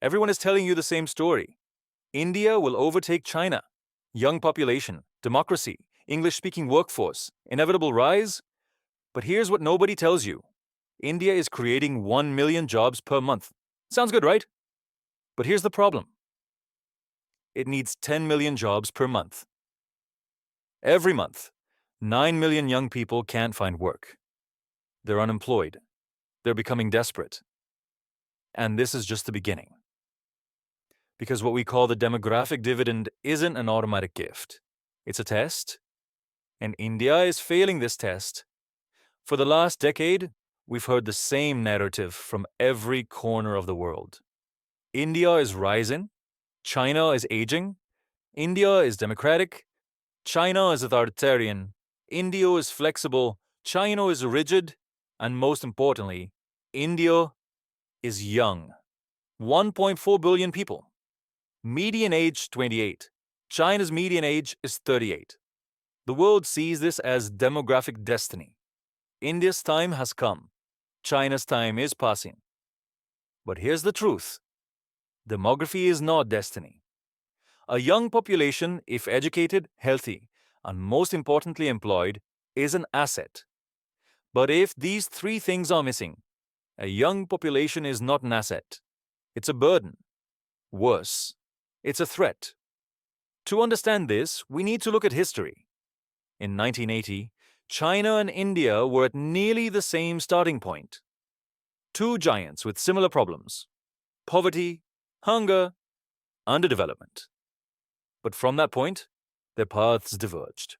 Everyone is telling you the same story. India will overtake China. Young population, democracy, English-speaking workforce, inevitable rise. But here's what nobody tells you. India is creating 1 million jobs per month. Sounds good, right? But here's the problem. It needs 10 million jobs per month. Every month, 9 million young people can't find work. They're unemployed. They're becoming desperate. And this is just the beginning. Because what we call the demographic dividend isn't an automatic gift. It's a test. And India is failing this test. For the last decade, we've heard the same narrative from every corner of the world. India is rising. China is aging. India is democratic. China is authoritarian. India is flexible. China is rigid. And most importantly, India is young. 1.4 billion people. Median age 28. China's median age is 38. The world sees this as demographic destiny. India's time has come. China's time is passing. But here's the truth. Demography is not destiny. A young population, if educated, healthy, and most importantly employed, is an asset. But if these three things are missing, a young population is not an asset. It's a burden. Worse, it's a threat. To understand this, we need to look at history. In 1980, China and India were at nearly the same starting point. Two giants with similar problems: poverty, hunger, underdevelopment. But from that point, their paths diverged.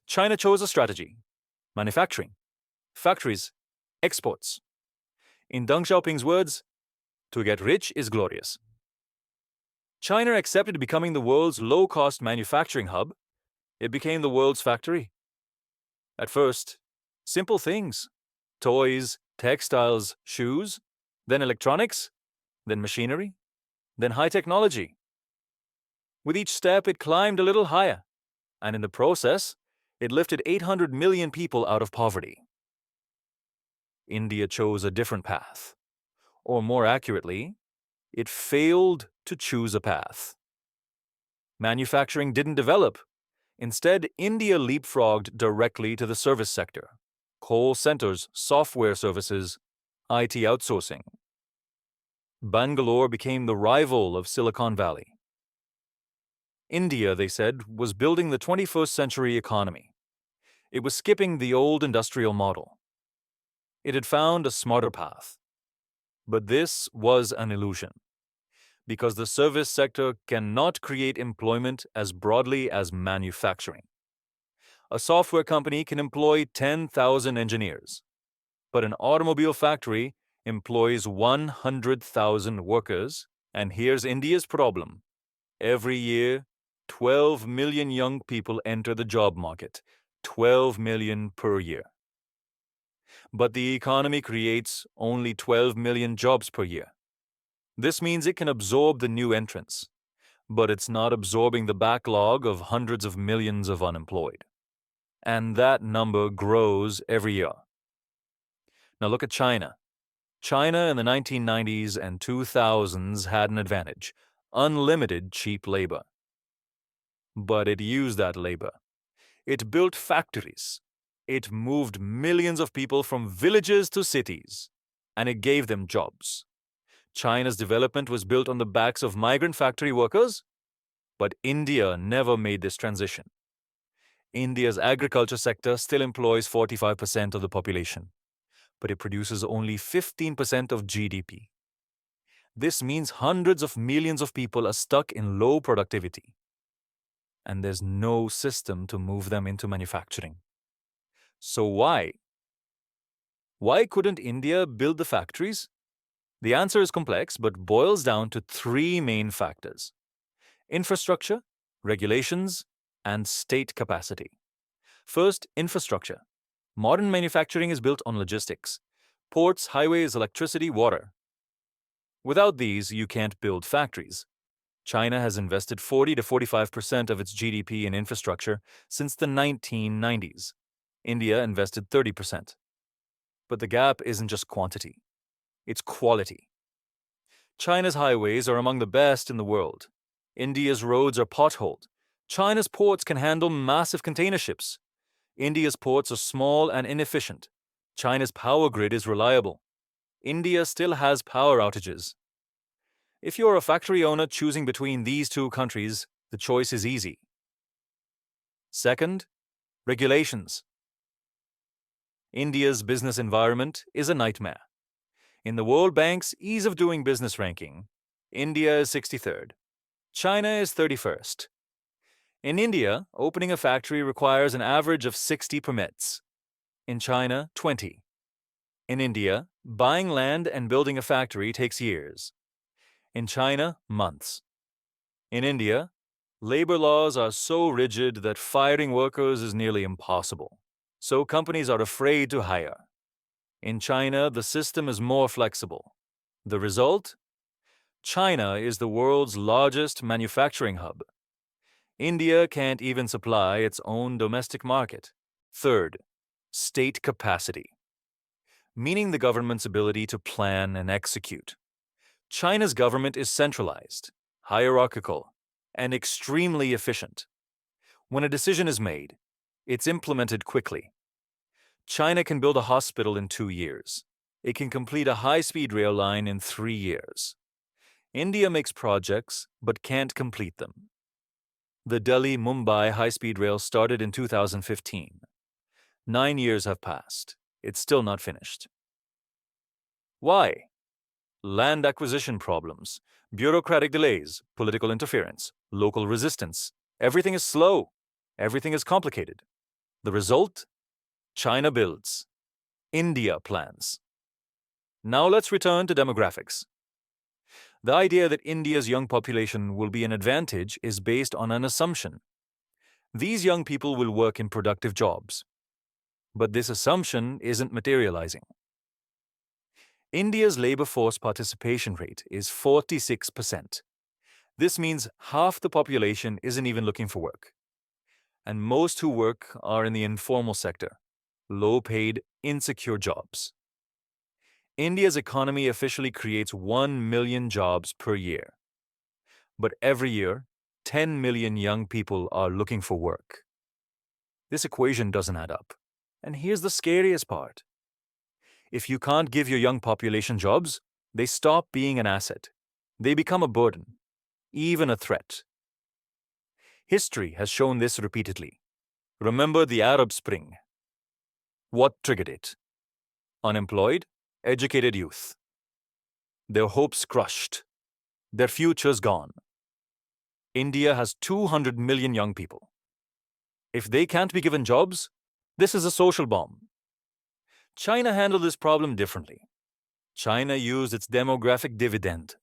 China chose a strategy: manufacturing, factories, exports. In Deng Xiaoping's words, to get rich is glorious. China accepted becoming the world's low-cost manufacturing hub. It became the world's factory. At first, simple things: toys, textiles, shoes, then electronics, then machinery, then high technology. With each step, it climbed a little higher, and in the process, it lifted 800 million people out of poverty. India chose a different path. Or more accurately, it failed to choose a path. Manufacturing didn't develop. Instead, India leapfrogged directly to the service sector: call centers, software services, IT outsourcing. Bangalore became the rival of Silicon Valley. India, they said, was building the 21st century economy. It was skipping the old industrial model. It had found a smarter path. But this was an illusion, because the service sector cannot create employment as broadly as manufacturing. A software company can employ 10,000 engineers, but an automobile factory employs 100,000 workers. And here's India's problem. Every year, 12 million young people enter the job market, 12 million per year. But the economy creates only 12 million jobs per year. This means it can absorb the new entrants, but it's not absorbing the backlog of hundreds of millions of unemployed. And that number grows every year. Now look at China. China in the 1990s and 2000s had an advantage: unlimited cheap labor. But it used that labor. It built factories. It moved millions of people from villages to cities, and it gave them jobs. China's development was built on the backs of migrant factory workers, but India never made this transition. India's agriculture sector still employs 45% of the population, but it produces only 15% of GDP. This means hundreds of millions of people are stuck in low productivity, and there's no system to move them into manufacturing. So why? Why couldn't India build the factories? The answer is complex, but boils down to three main factors: infrastructure, regulations, and state capacity. First, infrastructure. Modern manufacturing is built on logistics: ports, highways, electricity, water. Without these, you can't build factories. China has invested 40 to 45% of its GDP in infrastructure since the 1990s. India invested 30%. But the gap isn't just quantity, it's quality. China's highways are among the best in the world. India's roads are potholed. China's ports can handle massive container ships. India's ports are small and inefficient. China's power grid is reliable. India still has power outages. If you're a factory owner choosing between these two countries, the choice is easy. Second, regulations. India's business environment is a nightmare. In the World Bank's Ease of Doing Business ranking, India is 63rd. China is 31st. In India, opening a factory requires an average of 60 permits. In China, 20. In India, buying land and building a factory takes years. In China, months. In India, labor laws are so rigid that firing workers is nearly impossible. So companies are afraid to hire. In China, the system is more flexible. The result? China is the world's largest manufacturing hub. India can't even supply its own domestic market. Third, state capacity, meaning the government's ability to plan and execute. China's government is centralized, hierarchical, and extremely efficient. When a decision is made, it's implemented quickly. China can build a hospital in 2 years. It can complete a high-speed rail line in 3 years. India makes projects but can't complete them. The Delhi-Mumbai high-speed rail started in 2015. 9 years have passed. It's still not finished. Why? Land acquisition problems, bureaucratic delays, political interference, local resistance. Everything is slow. Everything is complicated. The result? China builds. India plans. Now let's return to demographics. The idea that India's young population will be an advantage is based on an assumption. These young people will work in productive jobs. But this assumption isn't materializing. India's labor force participation rate is 46%. This means half the population isn't even looking for work. And most who work are in the informal sector, low-paid, insecure jobs. India's economy officially creates 1 million jobs per year. But every year, 10 million young people are looking for work. This equation doesn't add up. And here's the scariest part. If you can't give your young population jobs, they stop being an asset. They become a burden, even a threat. History has shown this repeatedly. Remember the Arab Spring. What triggered it? Unemployed, educated youth. Their hopes crushed. Their futures gone. India has 200 million young people. If they can't be given jobs, this is a social bomb. China handled this problem differently. China used its demographic dividend.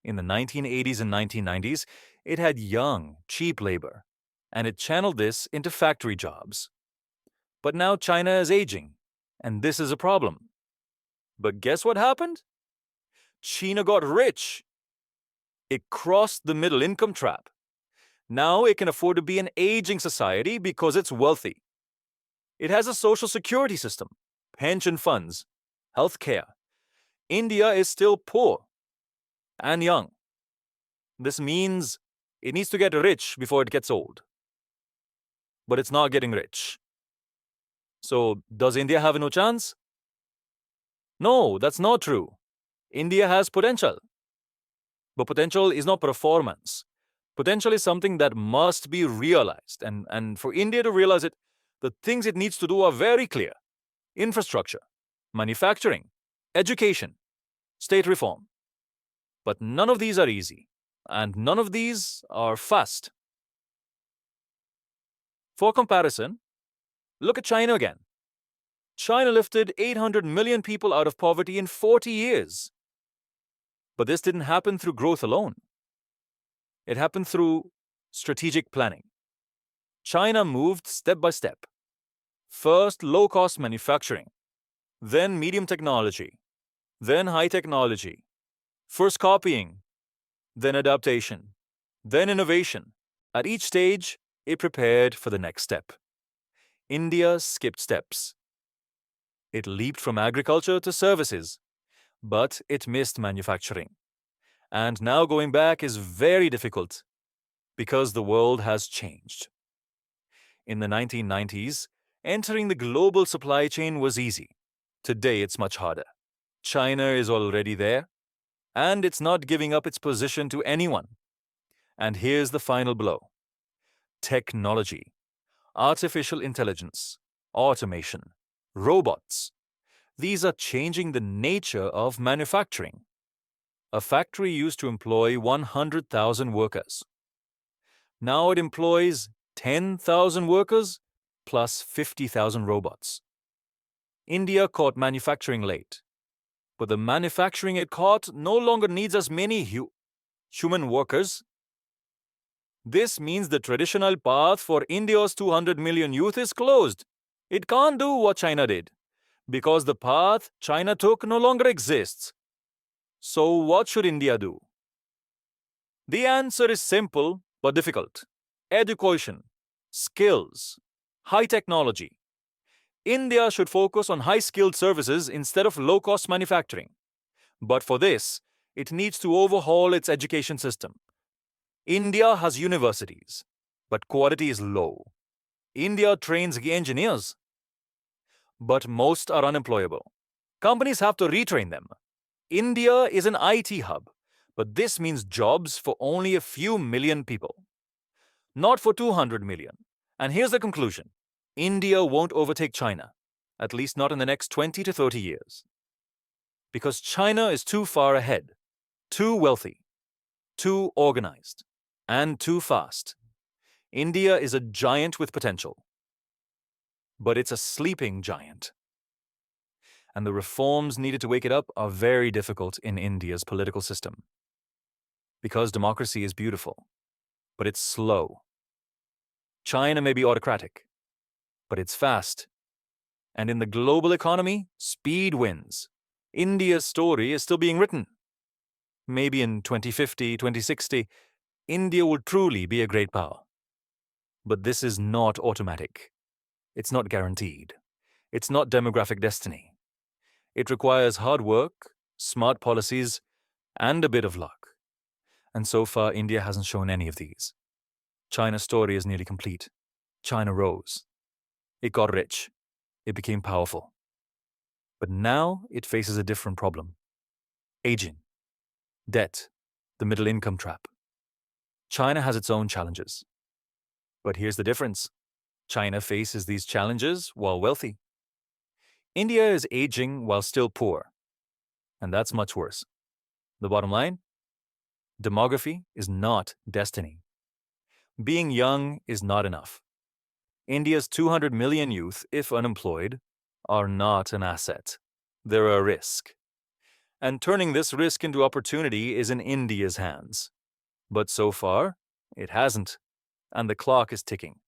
In the 1980s and 1990s, it had young, cheap labor, and it channeled this into factory jobs. But now China is aging, and this is a problem. But guess what happened? China got rich. It crossed the middle income trap. Now it can afford to be an aging society because it's wealthy. It has a social security system, pension funds, health care. India is still poor and young. This means it needs to get rich before it gets old. But it's not getting rich. So, does India have no chance? No, that's not true. India has potential. But potential is not performance. Potential is something that must be realized. And for India to realize it, the things it needs to do are very clear. Infrastructure, manufacturing, education, state reform. But none of these are easy. And none of these are fast. For comparison, look at China again. China lifted 800 million people out of poverty in 40 years. But this didn't happen through growth alone. It happened through strategic planning. China moved step by step. First, low-cost manufacturing. Then medium technology. Then high technology. First copying. Then adaptation. Then innovation. At each stage, it prepared for the next step. India skipped steps. It leaped from agriculture to services, but it missed manufacturing. And now going back is very difficult because the world has changed. In the 1990s, entering the global supply chain was easy. Today it's much harder. China is already there, and it's not giving up its position to anyone. And here's the final blow. Technology, artificial intelligence, automation, robots. These are changing the nature of manufacturing. A factory used to employ 100,000 workers. Now it employs 10,000 workers plus 50,000 robots. India caught manufacturing late, but the manufacturing it caught no longer needs as many human workers. This means the traditional path for India's 200 million youth is closed. It can't do what China did, because the path China took no longer exists. So what should India do? The answer is simple but difficult. Education, skills, high technology. India should focus on high-skilled services instead of low-cost manufacturing. But for this, it needs to overhaul its education system. India has universities, but quality is low. India trains engineers, but most are unemployable. Companies have to retrain them. India is an IT hub, but this means jobs for only a few million people, not for 200 million. And here's the conclusion. India won't overtake China, at least not in the next 20 to 30 years. Because China is too far ahead, too wealthy, too organized, and too fast. India is a giant with potential, but it's a sleeping giant. And the reforms needed to wake it up are very difficult in India's political system. Because democracy is beautiful, but it's slow. China may be autocratic, but it's fast. And in the global economy, speed wins. India's story is still being written. Maybe in 2050, 2060, India will truly be a great power. But this is not automatic. It's not guaranteed. It's not demographic destiny. It requires hard work, smart policies, and a bit of luck. And so far, India hasn't shown any of these. China's story is nearly complete. China rose. It got rich. It became powerful. But now it faces a different problem. Aging, debt, the middle income trap. China has its own challenges. But here's the difference. China faces these challenges while wealthy. India is aging while still poor. And that's much worse. The bottom line? Demography is not destiny. Being young is not enough. India's 200 million youth, if unemployed, are not an asset. They're a risk. And turning this risk into opportunity is in India's hands. But so far, it hasn't. And the clock is ticking.